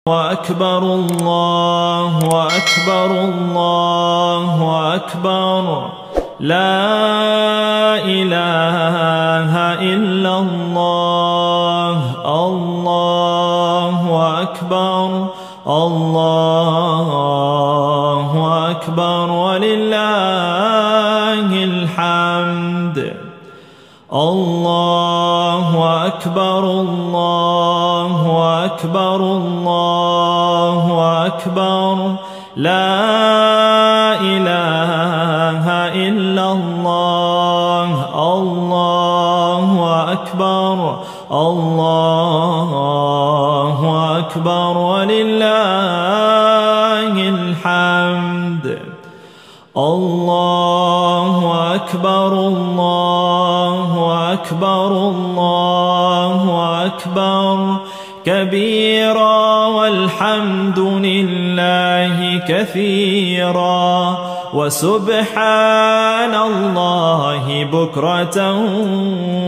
أكبر الله أكبر الله أكبر لا إله إلا الله الله أكبر الله أكبر ولله الحمد الله أكبر الله أكبر الله أكبر لا إله إلا الله الله أكبر الله أكبر ولله الحمد الله أكبر الله أكبر الله أكبر كبيرا والحمد لله كثيرا وسبحان الله بكرة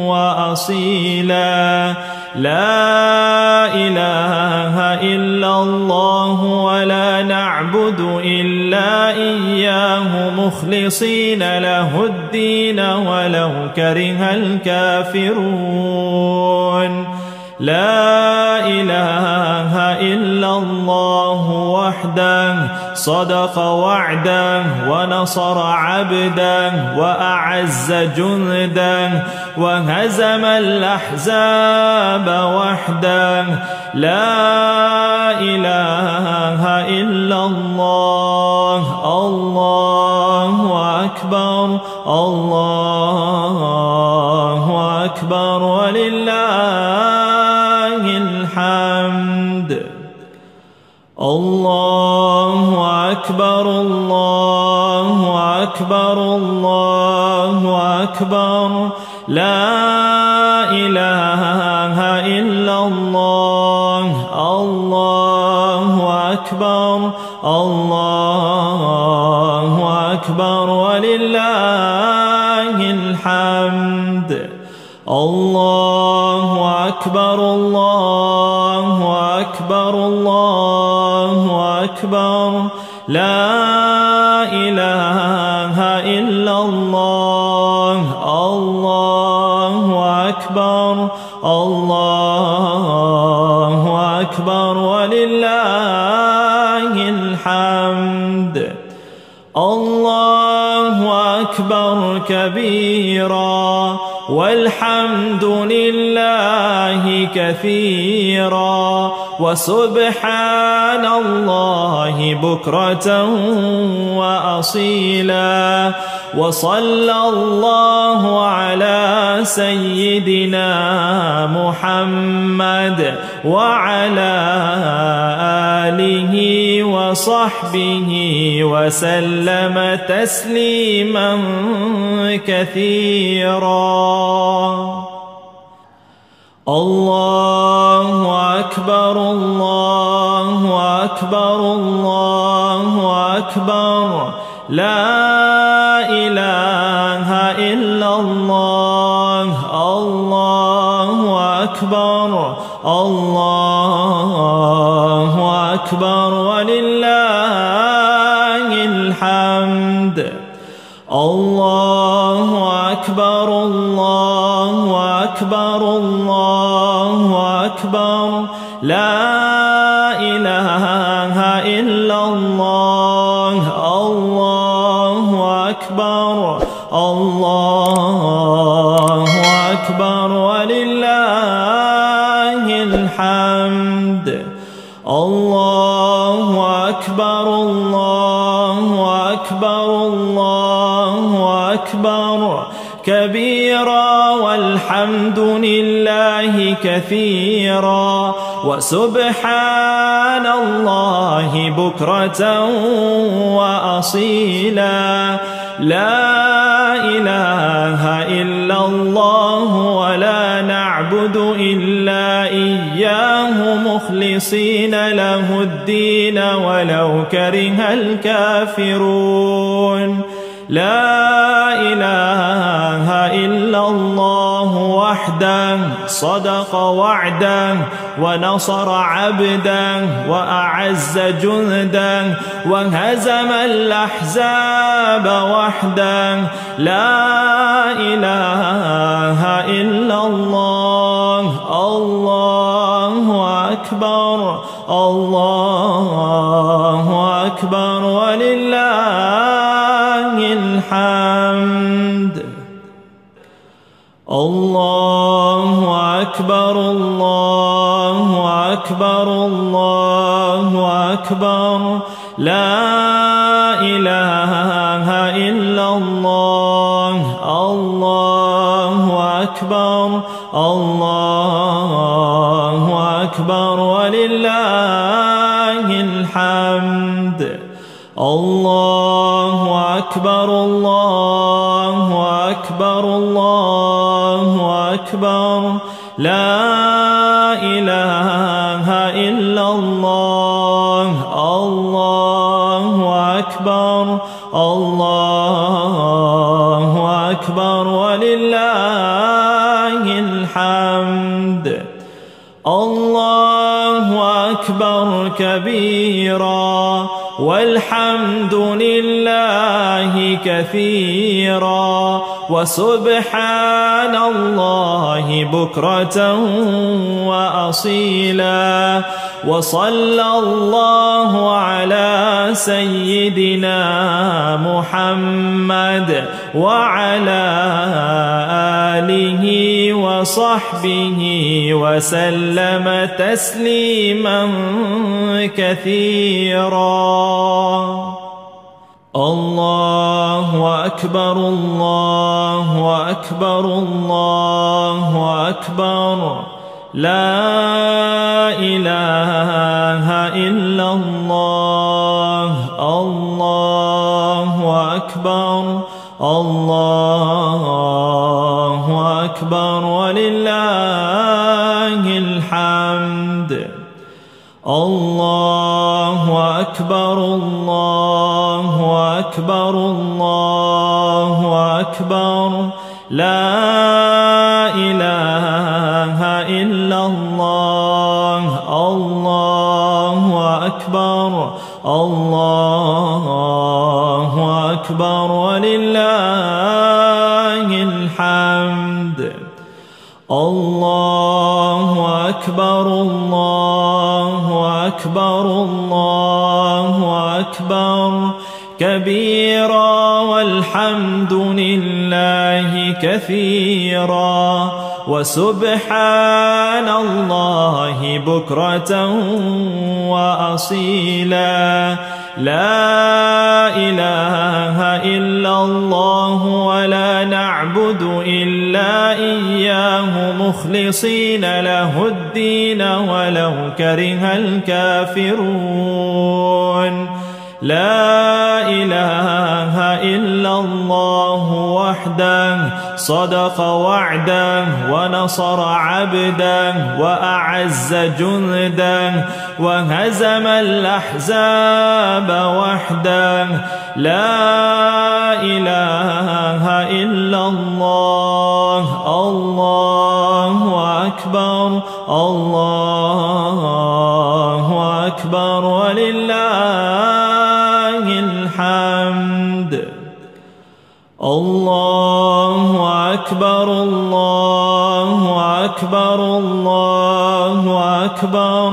وأصيلا لا إله إلا الله ولا نعبد إلا إياه مخلصين له الدين ولو كره الكافرون لا إله إلا الله وحده صدق وعده ونصر عبده وأعز جنده وهزم الأحزاب وحده لا إله إلا الله الله أكبر الله أكبر ولله الحمد الله أكبر الله أكبر الله أكبر لا إله إلا الله الله أكبر الله أكبر ولله الحمد الله أكبر الله أكبر الله أكبر لا إله إلا الله الله أكبر الله أكبر ولله الحمد الله أكبر كبيرا والحمد لله كثيرا وسبحان الله بكرة وأصيلا وصلى الله على سيدنا محمد وعلى آله وصحبه وسلم تسليما كثيرا الله أكبر الله أكبر الله أكبر لا إله إلا الله الله أكبر الله أكبر ولله الحمد الله أكبر الله أكبر الله أكبر لا إله إلا الله الله أكبر الله أكبر ولله الحمد الله أكبر الله أكبر الله أكبر كبيرا والحمد لله كثيرا وسبحان الله بكرة وأصيلا لا إله إلا الله ولا نعبد إلا إياه مخلصين له الدين ولو كره الكافرون لا إله إلا الله وحده صدق وعده ونصر عبده وأعز جنده وهزم الأحزاب وحده. لا إله إلا الله. الله أكبر الله أكبر ولله الحمد. الله أكبر الله أكبر الله أكبر. لا إله إلا الله. الله أكبر الله أكبر ولله الحمد. الله أكبر الله أكبر الله أكبر. لا إله إلا الله. الله أكبر الله أكبر ولله الحمد. الله أكبر كبيرا والحمد لله كثيرا وسبحان الله بكرة وأصيلا. وصلى الله على سيدنا محمد وعلى آله وصحبه وسلم تسليما كثيرا. الله أكبر الله أكبر الله أكبر. لا إله إلا الله. الله أكبر الله أكبر ولله الحمد. الله أكبر الله أكبر الله أكبر. لا إله إلا الله. الله أكبر الله أكبر ولله الحمد. الله أكبر الله أكبر الله أكبر كبيرا والحمد لله كثيرا وسبحان الله بكرة وأصيلا. لا إله إلا الله ولا نعبد إلا إياه مخلصين له الدين ولو كره الكافرون. لا إله إلا الله وحده صدق وعده ونصر عبده وأعز جنده وهزم الأحزاب وحده. لا إله إلا الله. الله أكبر الله أكبر ولله الحمد. الله أكبر الله أكبر الله أكبر.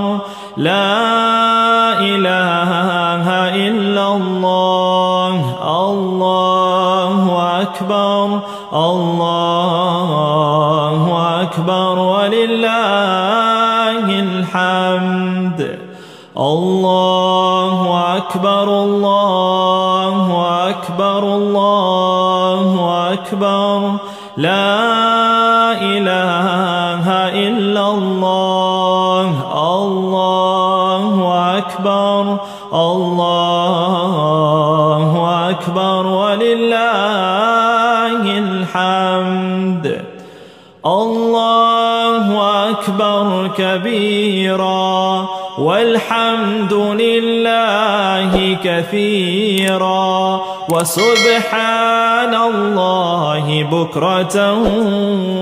لا إله إلا الله. الله أكبر الله أكبر ولله الحمد. الله أكبر الله أكبر الله أكبر. لا إله إلا الله. الله أكبر الله أكبر ولله الحمد. الله أكبر كبيرا والحمد لله كثيرا وسبحان الله الله بكرة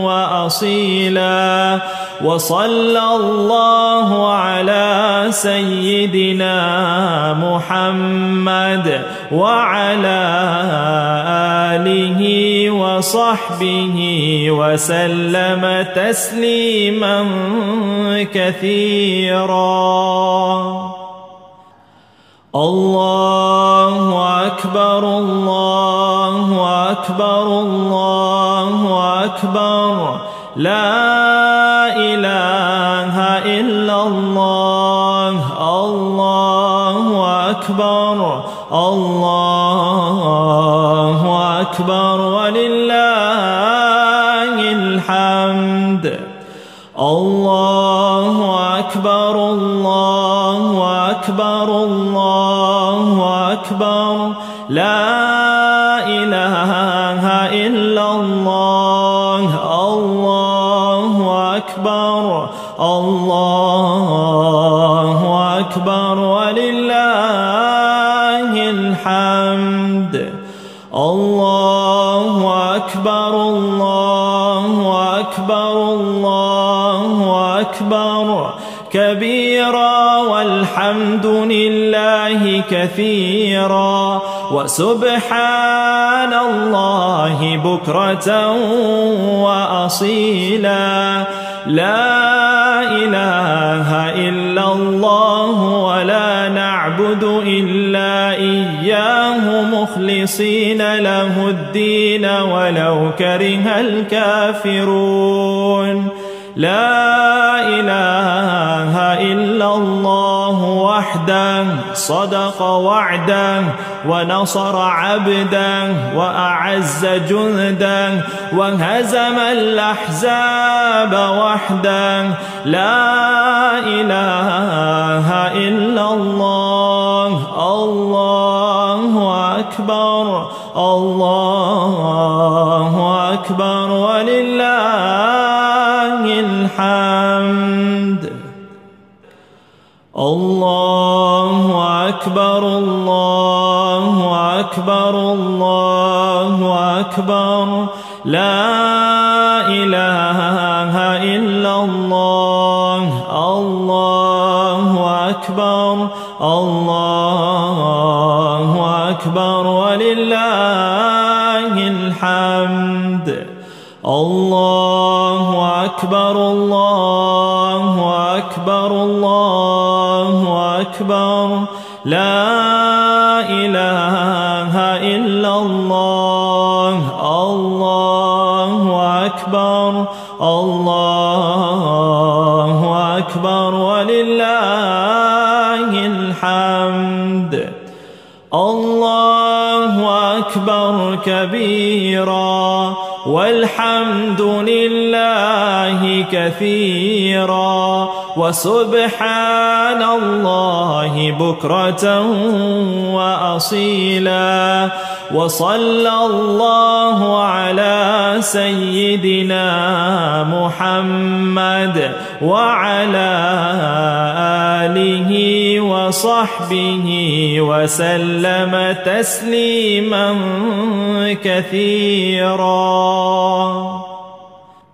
وأصيلا وصلى الله على سيدنا محمد وعلى آله وصحبه وسلم تسليما كثيرا. الله أكبر الله أكبر الله أكبر لا إله إلا الله. الله أكبر الله أكبر ولله الحمد. الله أكبر الله أكبر الله أكبر لا إله إلا الله. الله أكبر الله أكبر ولله الحمد. الله أكبر الله أكبر الله أكبر كبيرا والحمد لله كثيرا وسبحان الله بكرة وأصيلا. لا إله إلا الله ولا نعبد إلا إياه مخلصين له الدين ولو كره الكافرون. لا إله إلا الله وحده صدق وعده ونصر عبده وأعز جنده وهزم الأحزاب وحده. لا إله إلا الله. الله أكبر الله أكبر ولله الحمد. الله أكبر الله أكبر الله أكبر لا إله إلا الله. الله أكبر الله أكبر ولله الحمد. الله أكبر الله أكبر الله أكبر لا إله إلا الله. الله أكبر الله أكبر ولله الحمد. الله أكبر كبيرا والحمد لله كثيرا وسبحان الله بكرة وأصيلا وصلى الله على سيدنا محمد وعلى آله وصحبه وسلم تسليما كثيرا.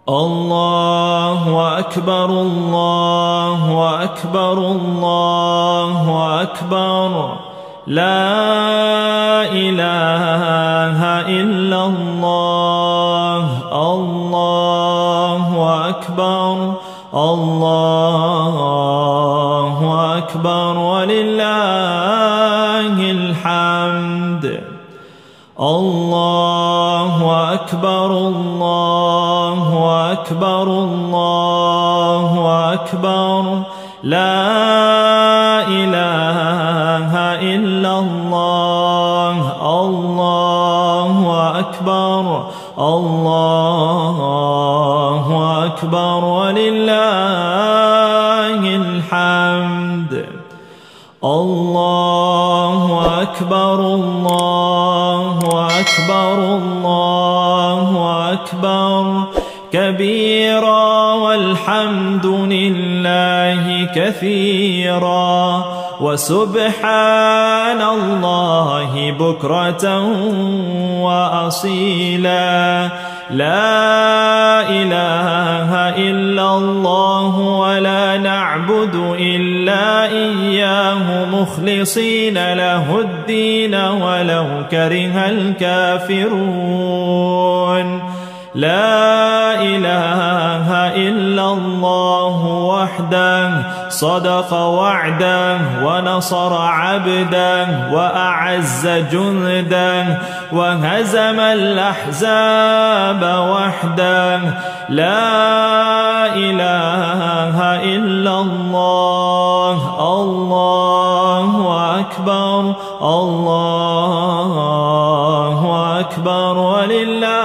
الله أكبر الله أكبر الله أكبر لا إله إلا الله. الله أكبر الله أكبر ولله الحمد. الله أكبر الله أكبر الله أكبر لا إله إلا الله. الله أكبر الله أكبر ولله الحمد. الله أكبر الله أكبر الله أكبر كبيرا والحمد لله كثيرا وسبحان الله بكرة وأصيلا. لا إله إلا الله ولا نعبد إلا إياه مخلصين له الدين ولو كره الكافرون. لا إله إلا الله وحده صدق وعده ونصر عبده وأعز جنده وهزم الأحزاب وحده. لا إله إلا الله. الله أكبر الله أكبر ولله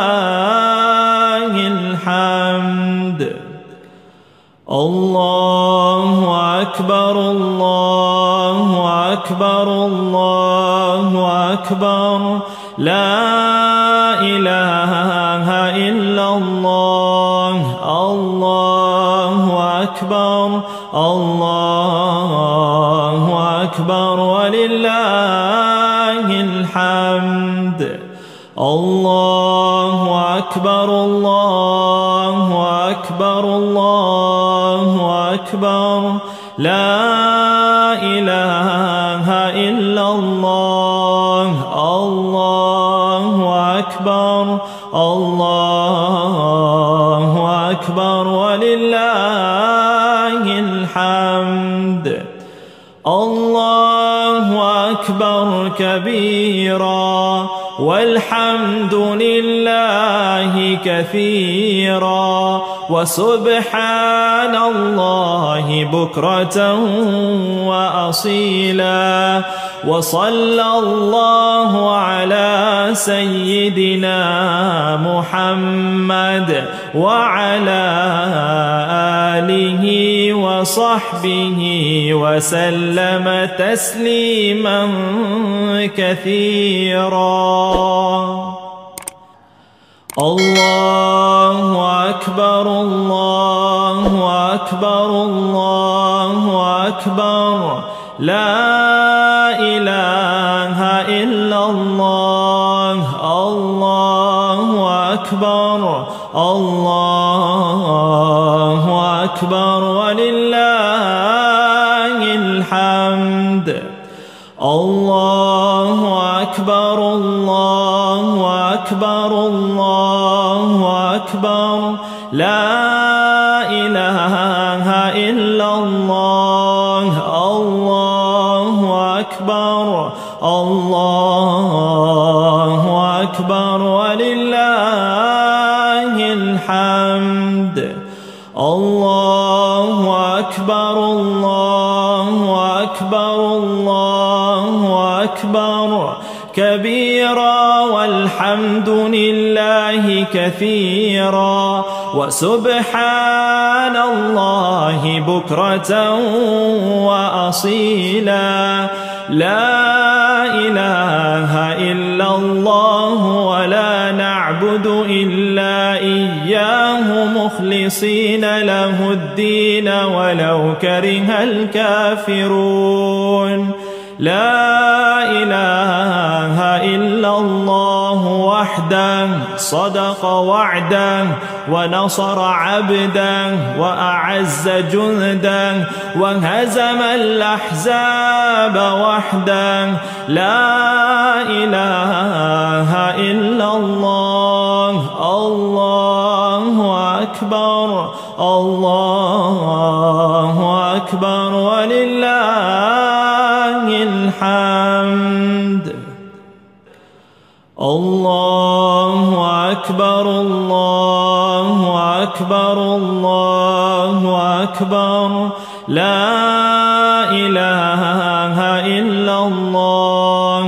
الحمد. الله أكبر الله أكبر الله أكبر. لا إله إلا الله. الله أكبر الله أكبر ولله الحمد. الله أكبر الله أكبر الله أكبر. لا إله إلا الله. الله أكبر الله أكبر ولله الحمد. الله أكبر كبيرا والحمد لله كثيرا وسبحان الله بكرة وأصيلا. وصلى الله على سيدنا محمد وعلى آله وصحبه وسلم تسليما كثيرا. الله أكبر الله أكبر الله أكبر. لا إله إلا الله. الله أكبر الله أكبر ولله الحمد. الله أكبر الله أكبر الله أكبر. لا إله إلا الله. الله أكبر الله أكبر ولله الحمد. الله أكبر الله أكبر الله أكبر كبيرا والحمد لله كثيرا وسبحان الله بكرة وأصيلا. لا إله إلا الله ولا نعبد إلا إياه مخلصين له الدين ولو كره الكافرون. لا إله إلا الله وحده صدق وعده ونصر عبده وأعز جنده وهزم الأحزاب وحده. لا إله إلا الله. الله أكبر الله أكبر ولله الحمد. الله أكبر الله أكبر الله أكبر. لا إله إلا الله.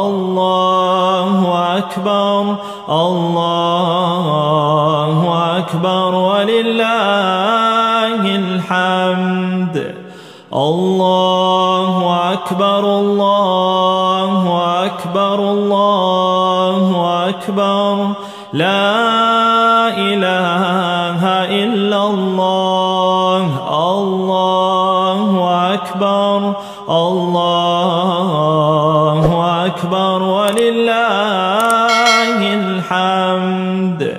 الله أكبر الله أكبر ولله الحمد. الله أكبر الله أكبر الله أكبر. لا إله إلا الله. الله أكبر الله أكبر ولله الحمد.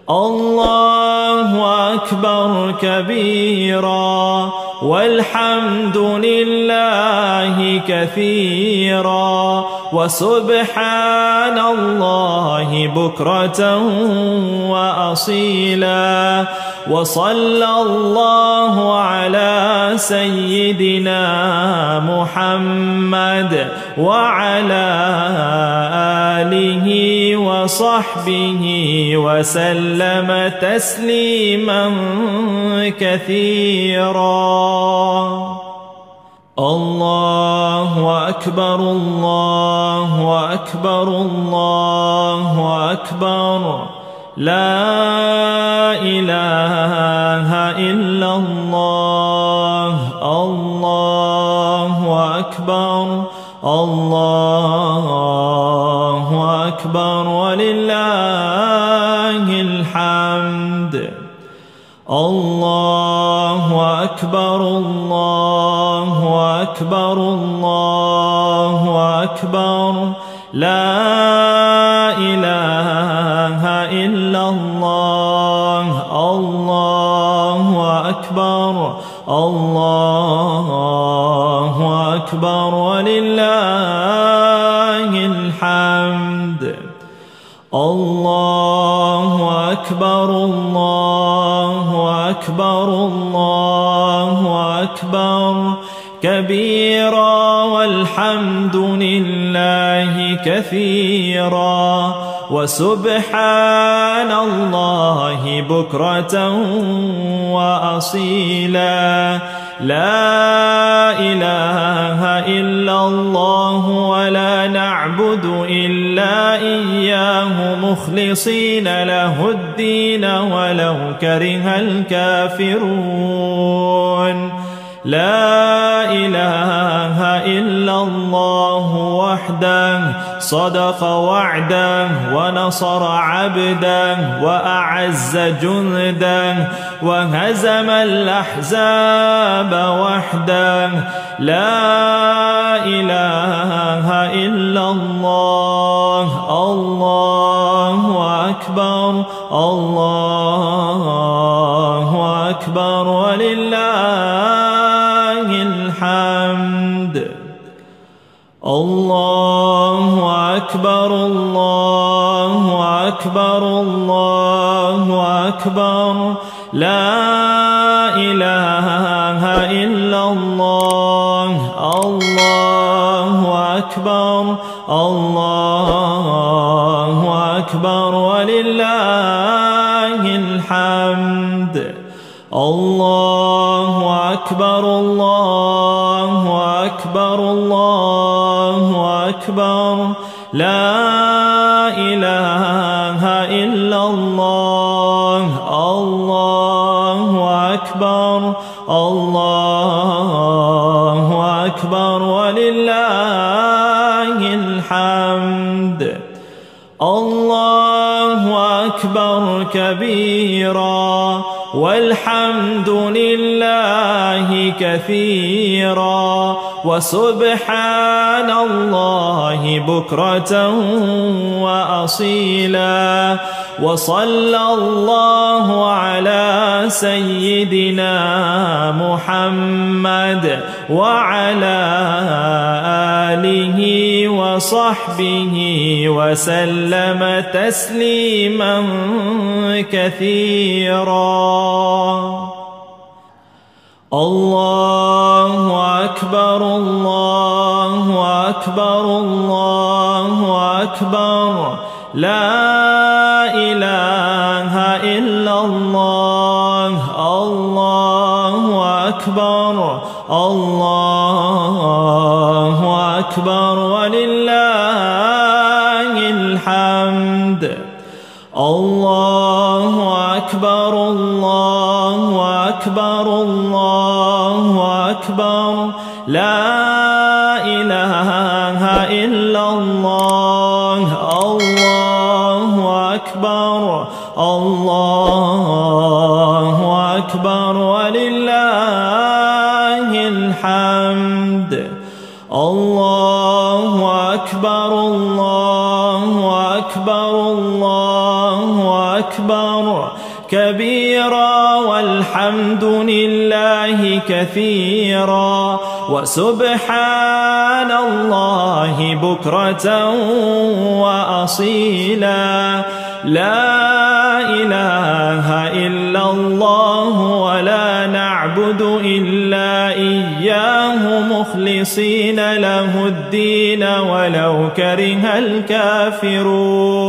الله أكبر كبيرا والحمد لله كثيرا وسبحان الله بكرة وأصيلا. وصلى الله على سيدنا محمد وعلى آله وصحبه وسلم تسليما كثيرا. الله أكبر الله أكبر الله أكبر لا إله إلا الله. الله أكبر الله أكبر ولله الحمد. الله أكبر الله أكبر الله أكبر لا إله إلا الله. الله أكبر الله أكبر ولله الحمد. الله أكبر الله أكبر الله أكبر كبيرا والحمد لله كثيرا وسبحان الله بكرة وأصيلا. لا إله إلا الله ولا نعبد إلا إياه مخلصين له الدين ولو كره الكافرون. لا إله إلا الله وحده صدق وعده ونصر عبده وأعز جنده وهزم الأحزاب وحده. لا إله إلا الله. الله أكبر الله أكبر ولله الحمد. الله أكبر الله أكبر الله أكبر لا إله إلا الله. الله أكبر الله أكبر ولله الحمد. الله أكبر الله أكبر الله أكبر لا إله إلا الله. الله أكبر الله أكبر ولله الحمد. الله أكبر كبيرا والحمد لله كثيرا وسبحان الله بكرة وأصيلا. وصلى الله على سيدنا محمد وعلى آله وصحبه وسلم تسليما كثيرا. الله أكبر الله أكبر الله أكبر لا إله إلا الله. الله أكبر الله أكبر ولله الحمد. الله أكبر الله أكبر الله أكبر لا إله إلا الله. الله أكبر الله أكبر ولله الحمد. الله أكبر أكبر كبيرا والحمد لله كثيرا وسبحان الله بكرة وأصيلا لا إله إلا الله ولا نعبد إلا إياه مخلصين له الدين ولو كره الكافرون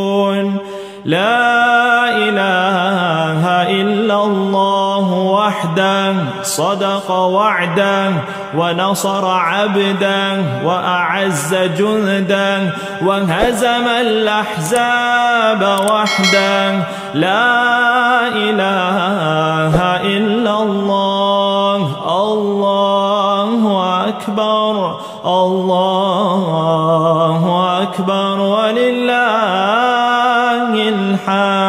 لا إله إلا الله وحده صدق وعده ونصر عبده وأعز جنده وهزم الأحزاب وحده لا إله إلا الله الله أكبر الله أكبر ولله الحمد